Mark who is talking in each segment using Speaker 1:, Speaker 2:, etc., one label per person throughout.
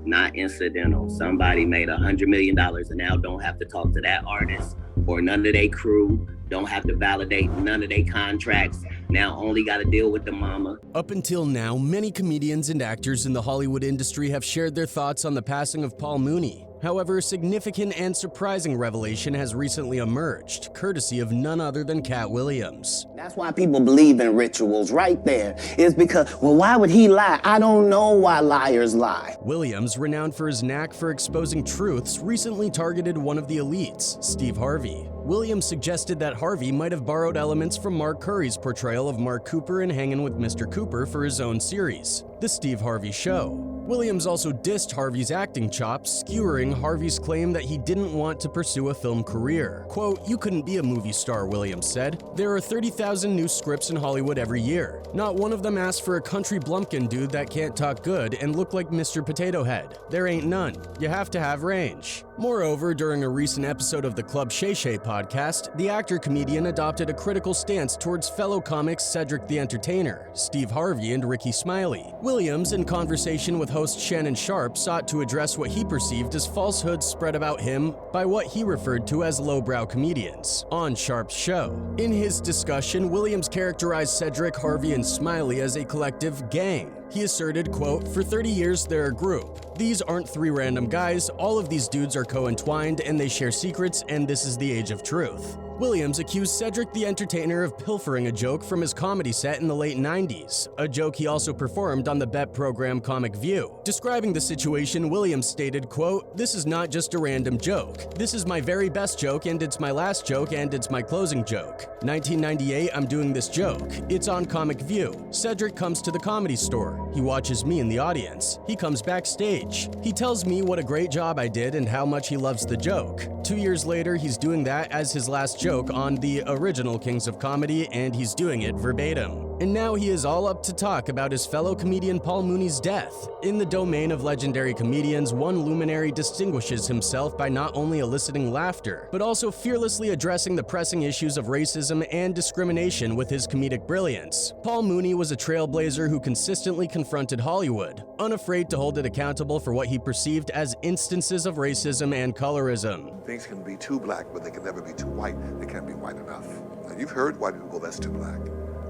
Speaker 1: not incidental. Somebody made $100 million and now don't have to talk to that artist or none of their crew, don't have to validate none of their contracts, now only got to deal with the mama.
Speaker 2: Up until now, many comedians and actors in the Hollywood industry have shared their thoughts on the passing of Paul Mooney. However, a significant and surprising revelation has recently emerged, courtesy of none other than Katt Williams.
Speaker 3: That's why people believe in rituals right there, is because, well, why would he lie? I don't know why liars lie.
Speaker 2: Williams, renowned for his knack for exposing truths, recently targeted one of the elites, Steve Harvey. Williams suggested that Harvey might have borrowed elements from Mark Curry's portrayal of Mark Cooper in Hangin' with Mr. Cooper for his own series, The Steve Harvey Show. Williams also dissed Harvey's acting chops, skewering Harvey's claim that he didn't want to pursue a film career. Quote, "You couldn't be a movie star," Williams said. "There are 30,000 new scripts in Hollywood every year. Not one of them asks for a country blumpkin dude that can't talk good and look like Mr. Potato Head. There ain't none. You have to have range." Moreover, during a recent episode of the Club Shay Shay podcast, the actor-comedian adopted a critical stance towards fellow comics Cedric the Entertainer, Steve Harvey, and Ricky Smiley. Williams, in conversation with host Shannon Sharp, sought to address what he perceived as falsehoods spread about him by what he referred to as lowbrow comedians on Sharp's show. In his discussion, Williams characterized Cedric, Harvey, and Smiley as a collective gang. He asserted, quote, "For 30 years, they're a group. These aren't three random guys. All of these dudes are co-entwined and they share secrets, and this is the age of truth." Williams accused Cedric the Entertainer of pilfering a joke from his comedy set in the late 90s, a joke he also performed on the BET program Comic View. Describing the situation, Williams stated, quote, "This is not just a random joke. This is my very best joke, and it's my last joke, and it's my closing joke. 1998, I'm doing this joke. It's on Comic View. Cedric comes to the Comedy Store. He watches me in the audience. He comes backstage. He tells me what a great job I did and how much he loves the joke. 2 years later, he's doing that as his last joke on the original Kings of Comedy, and he's doing it verbatim. And now he is all up to talk about his fellow comedian Paul Mooney's death. In the domain of legendary comedians, one luminary distinguishes himself by not only eliciting laughter, but also fearlessly addressing the pressing issues of racism and discrimination with his comedic brilliance. Paul Mooney was a trailblazer who consistently confronted Hollywood, unafraid to hold it accountable for what he perceived as instances of racism and colorism.
Speaker 4: Things can be too black, but they can never be too white. They can't be white enough. Now, you've heard white people go, "That's too black."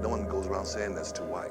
Speaker 4: No one goes around saying that's too white.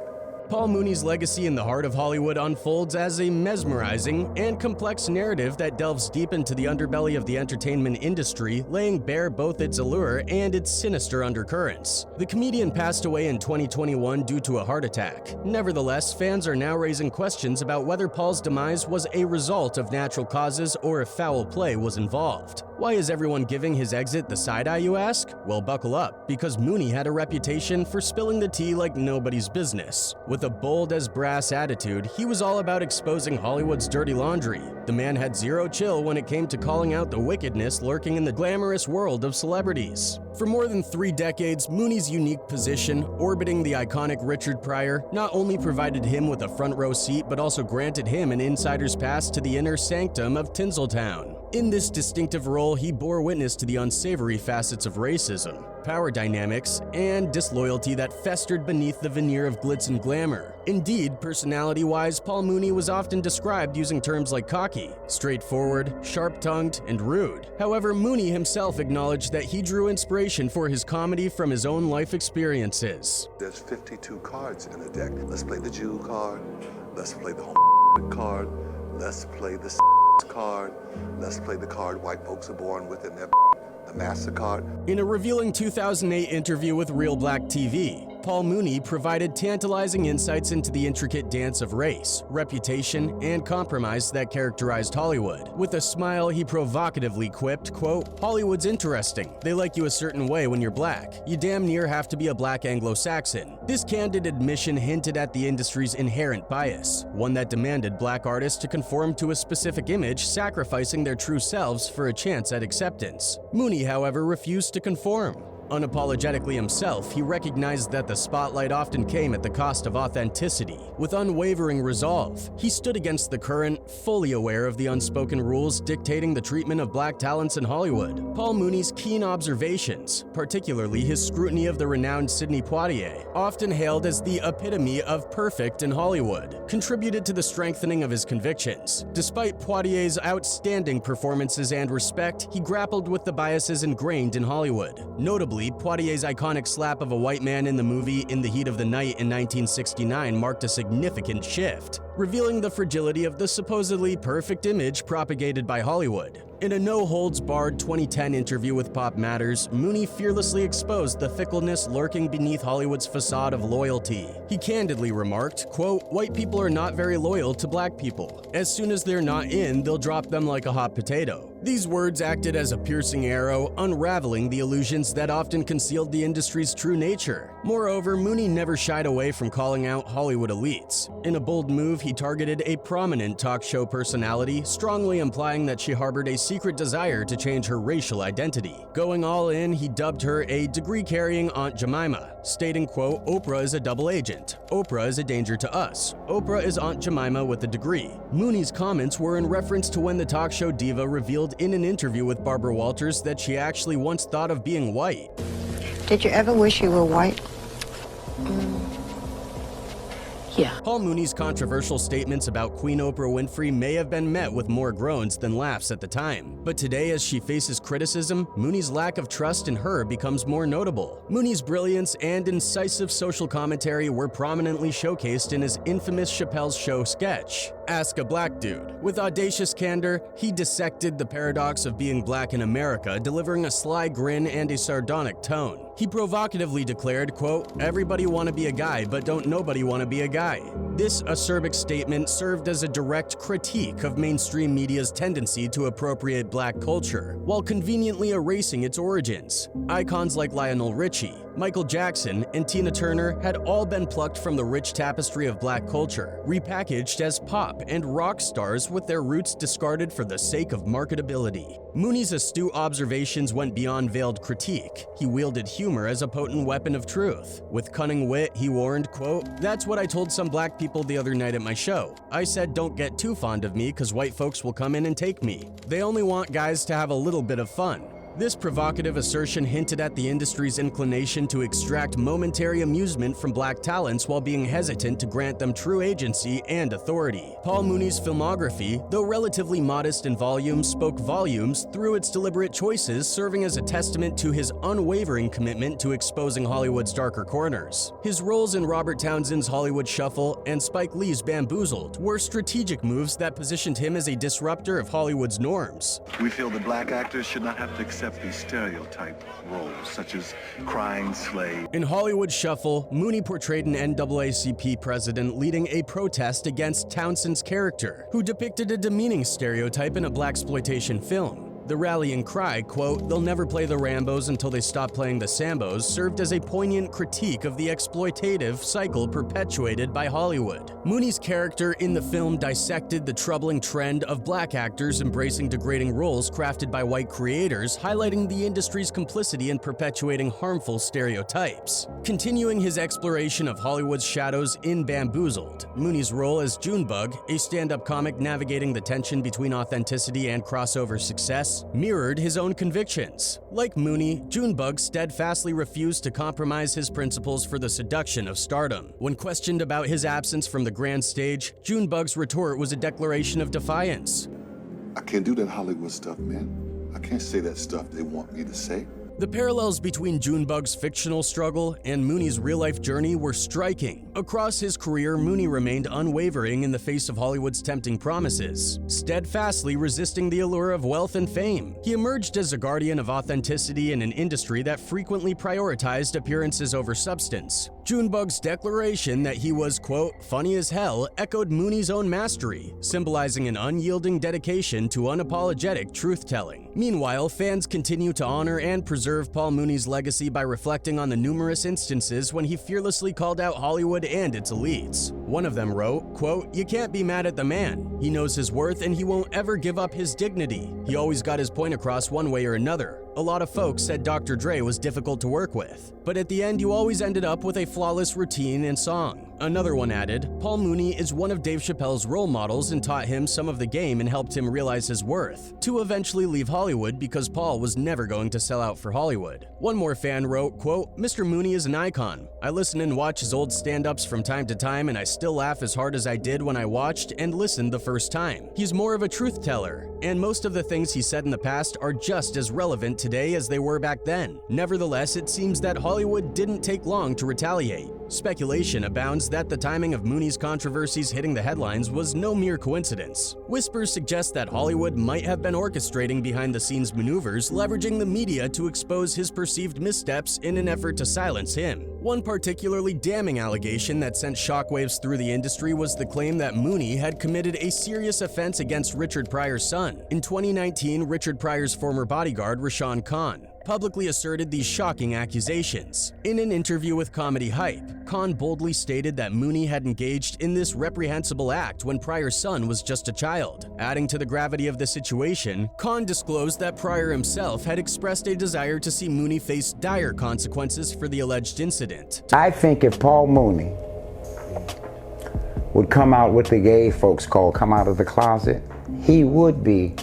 Speaker 2: Paul Mooney's legacy in the heart of Hollywood unfolds as a mesmerizing and complex narrative that delves deep into the underbelly of the entertainment industry, laying bare both its allure and its sinister undercurrents. The comedian passed away in 2021 due to a heart attack. Nevertheless, fans are now raising questions about whether Paul's demise was a result of natural causes or if foul play was involved. Why is everyone giving his exit the side eye, you ask? Well, buckle up, because Mooney had a reputation for spilling the tea like nobody's business. With a bold as brass attitude, he was all about exposing Hollywood's dirty laundry. The man had zero chill when it came to calling out the wickedness lurking in the glamorous world of celebrities. For more than 3 decades, Mooney's unique position, orbiting the iconic Richard Pryor, not only provided him with a front row seat, but also granted him an insider's pass to the inner sanctum of Tinseltown. In this distinctive role, he bore witness to the unsavory facets of racism, power dynamics, and disloyalty that festered beneath the veneer of glitz and glamour. Indeed, personality-wise, Paul Mooney was often described using terms like cocky, straightforward, sharp-tongued, and rude. However, Mooney himself acknowledged that he drew inspiration for his comedy from his own life experiences.
Speaker 4: There's 52 cards in the deck. Let's play the Jew card. Let's play the card. Let's play the card. Let's play the card white folks are born with in their the MasterCard.
Speaker 2: In a revealing 2008 interview with Real Black TV, Paul Mooney provided tantalizing insights into the intricate dance of race, reputation, and compromise that characterized Hollywood. With a smile, he provocatively quipped, quote, "Hollywood's interesting. They like you a certain way when you're black. You damn near have to be a black Anglo-Saxon." This candid admission hinted at the industry's inherent bias, one that demanded black artists to conform to a specific image, sacrificing their true selves for a chance at acceptance. Mooney, however, refused to conform. Unapologetically himself, he recognized that the spotlight often came at the cost of authenticity. With unwavering resolve, he stood against the current, fully aware of the unspoken rules dictating the treatment of black talents in Hollywood. Paul Mooney's keen observations, particularly his scrutiny of the renowned Sidney Poitier, often hailed as the epitome of perfect in Hollywood, contributed to the strengthening of his convictions. Despite Poitier's outstanding performances and respect, he grappled with the biases ingrained in Hollywood. Notably, Poitier's iconic slap of a white man in the movie In the Heat of the Night in 1969 marked a significant shift, revealing the fragility of the supposedly perfect image propagated by Hollywood. In a no-holds-barred 2010 interview with Pop Matters, Mooney fearlessly exposed the fickleness lurking beneath Hollywood's facade of loyalty. He candidly remarked, quote, "White people are not very loyal to black people. As soon as they're not in, they'll drop them like a hot potato." These words acted as a piercing arrow, unraveling the illusions that often concealed the industry's true nature. Moreover, Mooney never shied away from calling out Hollywood elites. In a bold move, he targeted a prominent talk show personality, strongly implying that she harbored a secret desire to change her racial identity. Going all in, he dubbed her a degree-carrying Aunt Jemima, stating, quote, "Oprah is a double agent. Oprah is a danger to us. Oprah is Aunt Jemima with a degree." Mooney's comments were in reference to when the talk show diva revealed in an interview with Barbara Walters that she actually once thought of being white.
Speaker 5: Did you ever wish you were white? Yeah.
Speaker 2: Paul Mooney's controversial statements about Queen Oprah Winfrey may have been met with more groans than laughs at the time. But today, as she faces criticism, Mooney's lack of trust in her becomes more notable. Mooney's brilliance and incisive social commentary were prominently showcased in his infamous Chappelle's Show sketch, Ask a Black Dude. With audacious candor, he dissected the paradox of being black in America, delivering a sly grin and a sardonic tone. He provocatively declared, quote, "Everybody wanna be a guy, but don't nobody wanna be a guy." This acerbic statement served as a direct critique of mainstream media's tendency to appropriate black culture, while conveniently erasing its origins. Icons like Lionel Richie, Michael Jackson, and Tina Turner had all been plucked from the rich tapestry of black culture, repackaged as pop and rock stars with their roots discarded for the sake of marketability. Mooney's astute observations went beyond veiled critique. He wielded humor as a potent weapon of truth. With cunning wit, he warned, quote, "That's what I told some black people the other night at my show. I said, don't get too fond of me because white folks will come in and take me. They only want guys to have a little bit of fun." This provocative assertion hinted at the industry's inclination to extract momentary amusement from black talents while being hesitant to grant them true agency and authority. Paul Mooney's filmography, though relatively modest in volume, spoke volumes through its deliberate choices, serving as a testament to his unwavering commitment to exposing Hollywood's darker corners. His roles in Robert Townsend's Hollywood Shuffle and Spike Lee's Bamboozled were strategic moves that positioned him as a disruptor of Hollywood's norms.
Speaker 6: We feel that black actors should not have to accept these stereotype roles, such as crying slave.
Speaker 2: In Hollywood Shuffle, Mooney portrayed an NAACP president leading a protest against Townsend's character, who depicted a demeaning stereotype in a blaxploitation film. The rallying cry, quote, "They'll never play the Rambos until they stop playing the Sambos," served as a poignant critique of the exploitative cycle perpetuated by Hollywood. Mooney's character in the film dissected the troubling trend of black actors embracing degrading roles crafted by white creators, highlighting the industry's complicity in perpetuating harmful stereotypes. Continuing his exploration of Hollywood's shadows in Bamboozled, Mooney's role as Junebug, a stand-up comic navigating the tension between authenticity and crossover success, mirrored his own convictions. Like Mooney, Junebug steadfastly refused to compromise his principles for the seduction of stardom. When questioned about his absence from the grand stage, Junebug's retort was a declaration of defiance.
Speaker 4: I can't do that Hollywood stuff, man. I can't say that stuff they want me to say.
Speaker 2: The parallels between Junebug's fictional struggle and Mooney's real-life journey were striking. Across his career, Mooney remained unwavering in the face of Hollywood's tempting promises, steadfastly resisting the allure of wealth and fame. He emerged as a guardian of authenticity in an industry that frequently prioritized appearances over substance. Junebug's declaration that he was, quote, "funny as hell," echoed Mooney's own mastery, symbolizing an unyielding dedication to unapologetic truth-telling. Meanwhile, fans continue to honor and preserve Paul Mooney's legacy by reflecting on the numerous instances when he fearlessly called out Hollywood and its elites. One of them wrote, quote, "You can't be mad at the man. He knows his worth and he won't ever give up his dignity. He always got his point across one way or another. A lot of folks said Dr. Dre was difficult to work with, but at the end you always ended up with a flawless routine and song. Another one added, Paul Mooney is one of Dave Chappelle's role models and taught him some of the game and helped him realize his worth, to eventually leave Hollywood because Paul was never going to sell out for Hollywood. One more fan wrote, quote, Mr. Mooney is an icon. I listen and watch his old stand-ups from time to time and I still laugh as hard as I did when I watched and listened the first time. He's more of a truth teller, and most of the things he said in the past are just as relevant today as they were back then. Nevertheless, it seems that Hollywood didn't take long to retaliate. Speculation abounds that the timing of Mooney's controversies hitting the headlines was no mere coincidence. Whispers suggest that Hollywood might have been orchestrating behind-the-scenes maneuvers, leveraging the media to expose his perceived missteps in an effort to silence him. One particularly damning allegation that sent shockwaves through the industry was the claim that Mooney had committed a serious offense against Richard Pryor's son. In 2019, Richard Pryor's former bodyguard, Rashawn Khan, publicly asserted these shocking accusations. In an interview with Comedy Hype, Khan boldly stated that Mooney had engaged in this reprehensible act when Pryor's son was just a child. Adding to the gravity of the situation, Khan disclosed that Pryor himself had expressed a desire to see Mooney face dire consequences for the alleged incident.
Speaker 7: I think if Paul Mooney would come out with the gay folks call come out of the closet, he would be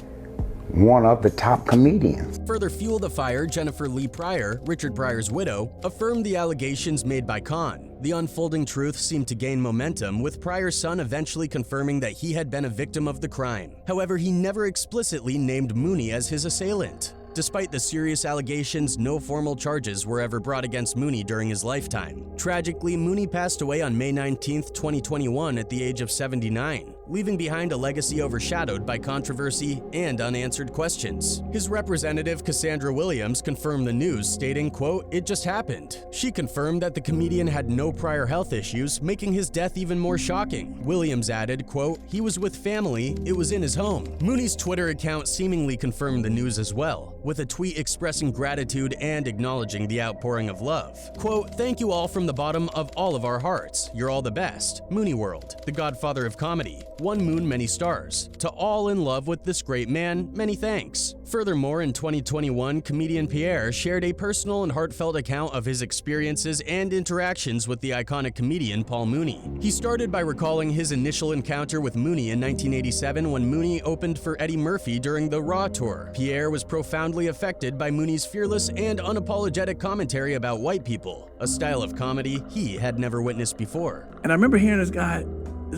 Speaker 7: one of the top comedians.
Speaker 2: Further fuel the fire, Jennifer Lee Pryor, Richard Pryor's widow, affirmed the allegations made by Khan. The unfolding truth seemed to gain momentum, with Pryor's son eventually confirming that he had been a victim of the crime. However, he never explicitly named Mooney as his assailant. Despite the serious allegations, no formal charges were ever brought against Mooney during his lifetime. Tragically, Mooney passed away on May 19, 2021 at the age of 79, leaving behind a legacy overshadowed by controversy and unanswered questions. His representative, Cassandra Williams, confirmed the news, stating, quote, "It just happened." She confirmed that the comedian had no prior health issues, making his death even more shocking. Williams added, quote, "He was with family, it was in his home." Mooney's Twitter account seemingly confirmed the news as well, with a tweet expressing gratitude and acknowledging the outpouring of love. Quote, "Thank you all from the bottom of all of our hearts. You're all the best. Mooney World, the godfather of comedy. One moon, many stars. To all in love with this great man, many thanks." Furthermore, in 2021, comedian Pierre shared a personal and heartfelt account of his experiences and interactions with the iconic comedian Paul Mooney. He started by recalling his initial encounter with Mooney in 1987 when Mooney opened for Eddie Murphy during the Raw tour. Pierre was profoundly affected by Mooney's fearless and unapologetic commentary about white people, a style of comedy he had never witnessed before.
Speaker 8: And I remember hearing this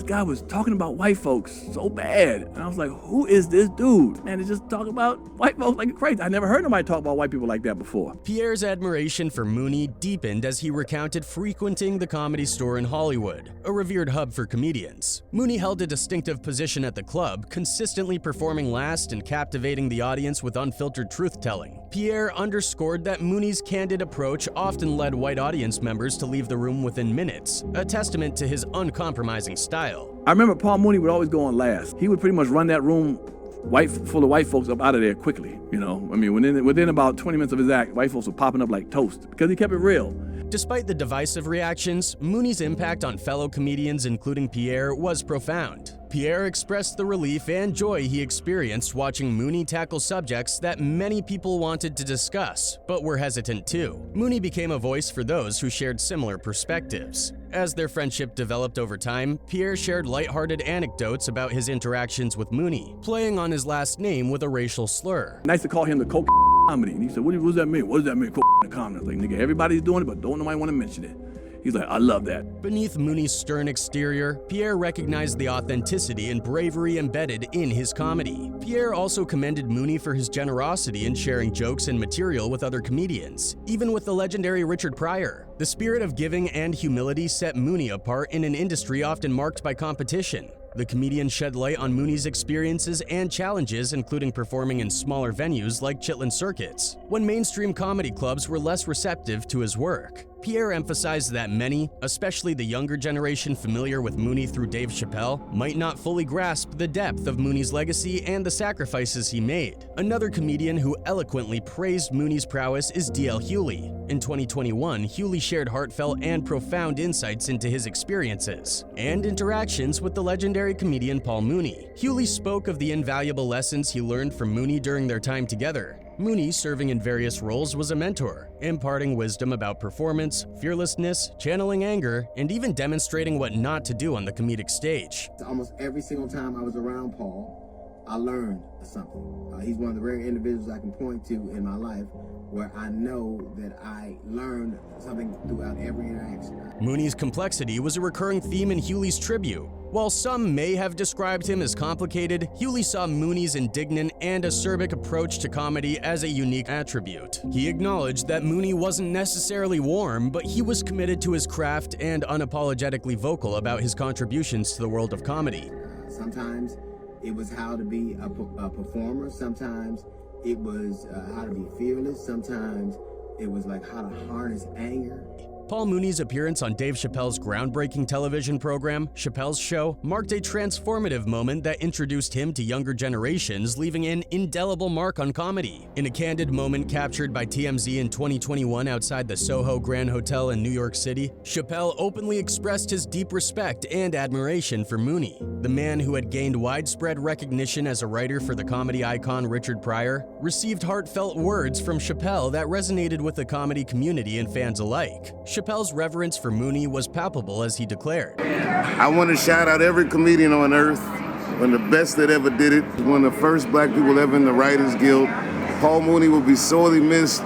Speaker 8: guy was talking about white folks so bad. And I was like, who is this dude? Man, to just talk about white folks like crazy. I never heard nobody talk about white people like that before.
Speaker 2: Pierre's admiration for Mooney deepened as he recounted frequenting the Comedy Store in Hollywood, a revered hub for comedians. Mooney held a distinctive position at the club, consistently performing last and captivating the audience with unfiltered truth-telling. Pierre underscored that Mooney's candid approach often led white audience members to leave the room within minutes, a testament to his uncompromising style.
Speaker 8: I remember Paul Mooney would always go on last. He would pretty much run that room full of white folks up out of there quickly, you know? I mean, within about 20 minutes of his act, white folks were popping up like toast because he kept it real.
Speaker 2: Despite the divisive reactions, Mooney's impact on fellow comedians, including Pierre, was profound. Pierre expressed the relief and joy he experienced watching Mooney tackle subjects that many people wanted to discuss, but were hesitant to. Mooney became a voice for those who shared similar perspectives. As their friendship developed over time, Pierre shared lighthearted anecdotes about his interactions with Mooney, playing on his last name with a racial slur.
Speaker 8: Nice to call him the coke comedy. And he said, what does that mean? What does that mean, coke comedy? Like, nigga, everybody's doing it, but don't nobody want to mention it. He's like, I love that.
Speaker 2: Beneath Mooney's stern exterior, Pierre recognized the authenticity and bravery embedded in his comedy. Pierre also commended Mooney for his generosity in sharing jokes and material with other comedians, even with the legendary Richard Pryor. The spirit of giving and humility set Mooney apart in an industry often marked by competition. The comedian shed light on Mooney's experiences and challenges, including performing in smaller venues like Chitlin circuits, when mainstream comedy clubs were less receptive to his work. Pierre emphasized that many, especially the younger generation familiar with Mooney through Dave Chappelle, might not fully grasp the depth of Mooney's legacy and the sacrifices he made. Another comedian who eloquently praised Mooney's prowess is D.L. Hewley. In 2021, Hewley shared heartfelt and profound insights into his experiences and interactions with the legendary comedian Paul Mooney. Hewley spoke of the invaluable lessons he learned from Mooney during their time together, Mooney, serving in various roles, was a mentor, imparting wisdom about performance, fearlessness, channeling anger, and even demonstrating what not to do on the comedic stage.
Speaker 3: Almost every single time I was around Paul, I learned something. He's one of the rare individuals I can point to in my life where I know that I learned something throughout every interaction.
Speaker 2: Mooney's complexity was a recurring theme in Hewley's tribute. While some may have described him as complicated, Hewley saw Mooney's indignant and acerbic approach to comedy as a unique attribute. He acknowledged that Mooney wasn't necessarily warm, but he was committed to his craft and unapologetically vocal about his contributions to the world of comedy.
Speaker 3: Sometimes it was how to be a performer. Sometimes it was how to be fearless. Sometimes it was like how to harness anger.
Speaker 2: Paul Mooney's appearance on Dave Chappelle's groundbreaking television program, Chappelle's Show, marked a transformative moment that introduced him to younger generations, leaving an indelible mark on comedy. In a candid moment captured by TMZ in 2021 outside the Soho Grand Hotel in New York City, Chappelle openly expressed his deep respect and admiration for Mooney. The man who had gained widespread recognition as a writer for the comedy icon Richard Pryor received heartfelt words from Chappelle that resonated with the comedy community and fans alike. Chappelle's reverence for Mooney was palpable as he declared,
Speaker 9: "I want to shout out every comedian on earth, one of the best that ever did it, one of the first black people ever in the Writers Guild. Paul Mooney will be sorely missed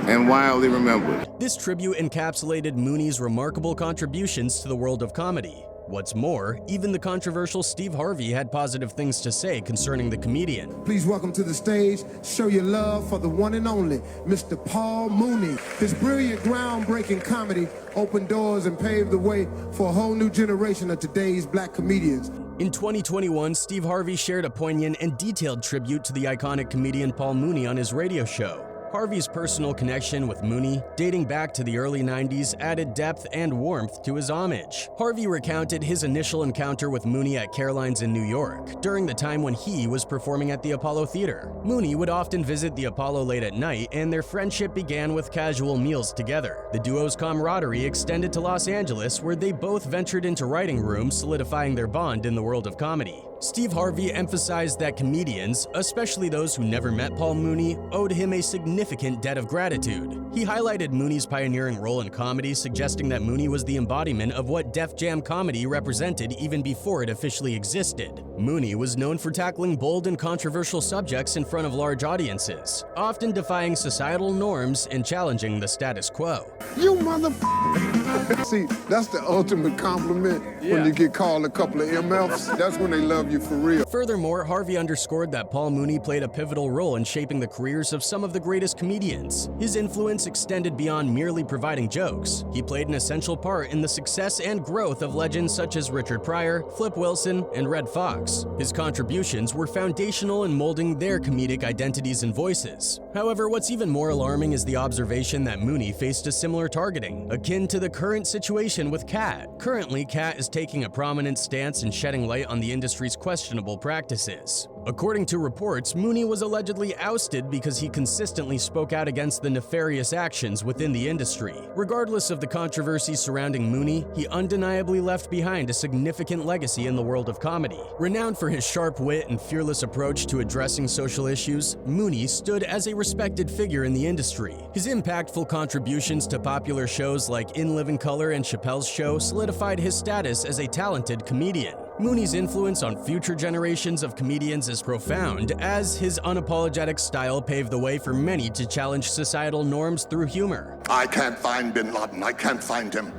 Speaker 9: and wildly remembered."
Speaker 2: This tribute encapsulated Mooney's remarkable contributions to the world of comedy. What's more, even the controversial Steve Harvey had positive things to say concerning the comedian.
Speaker 10: Please welcome to the stage, show your love for the one and only Mr. Paul Mooney. His brilliant, groundbreaking comedy opened doors and paved the way for a whole new generation of today's black comedians.
Speaker 2: In 2021, Steve Harvey shared a poignant and detailed tribute to the iconic comedian Paul Mooney on his radio show. Harvey's personal connection with Mooney, dating back to the early 90s, added depth and warmth to his homage. Harvey recounted his initial encounter with Mooney at Caroline's in New York, during the time when he was performing at the Apollo Theater. Mooney would often visit the Apollo late at night, and their friendship began with casual meals together. The duo's camaraderie extended to Los Angeles, where they both ventured into writing rooms, solidifying their bond in the world of comedy. Steve Harvey emphasized that comedians, especially those who never met Paul Mooney, owed him a significant debt of gratitude. He highlighted Mooney's pioneering role in comedy, suggesting that Mooney was the embodiment of what Def Jam comedy represented even before it officially existed. Mooney was known for tackling bold and controversial subjects in front of large audiences, often defying societal norms and challenging the status quo.
Speaker 10: You motherfucker! See, that's the ultimate compliment when you get called a couple of MFs. That's when they love you for real.
Speaker 2: Furthermore, Harvey underscored that Paul Mooney played a pivotal role in shaping the careers of some of the greatest comedians. His influence extended beyond merely providing jokes. He played an essential part in the success and growth of legends such as Richard Pryor, Flip Wilson, and Red Fox. His contributions were foundational in molding their comedic identities and voices. However, what's even more alarming is the observation that Mooney faced a similar targeting, akin to the current situation with Katt. Currently, Katt is taking a prominent stance in shedding light on the industry's questionable practices. According to reports, Mooney was allegedly ousted because he consistently spoke out against the nefarious actions within the industry. Regardless of the controversy surrounding Mooney, he undeniably left behind a significant legacy in the world of comedy. Renowned for his sharp wit and fearless approach to addressing social issues, Mooney stood as a respected figure in the industry. His impactful contributions to popular shows like In Living Color and Chappelle's Show solidified his status as a talented comedian. Mooney's influence on future generations of comedians is profound, as his unapologetic style paved the way for many to challenge societal norms through humor.
Speaker 4: I can't find bin Laden. I can't find him.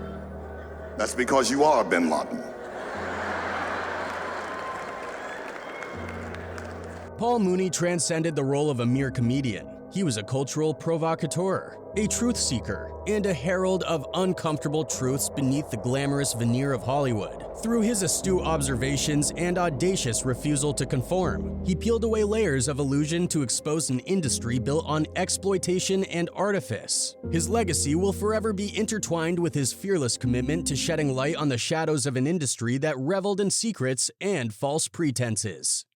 Speaker 4: That's because you are bin Laden.
Speaker 2: Paul Mooney transcended the role of a mere comedian. He was a cultural provocateur, a truth seeker, and a herald of uncomfortable truths beneath the glamorous veneer of Hollywood. Through his astute observations and audacious refusal to conform, he peeled away layers of illusion to expose an industry built on exploitation and artifice. His legacy will forever be intertwined with his fearless commitment to shedding light on the shadows of an industry that reveled in secrets and false pretenses.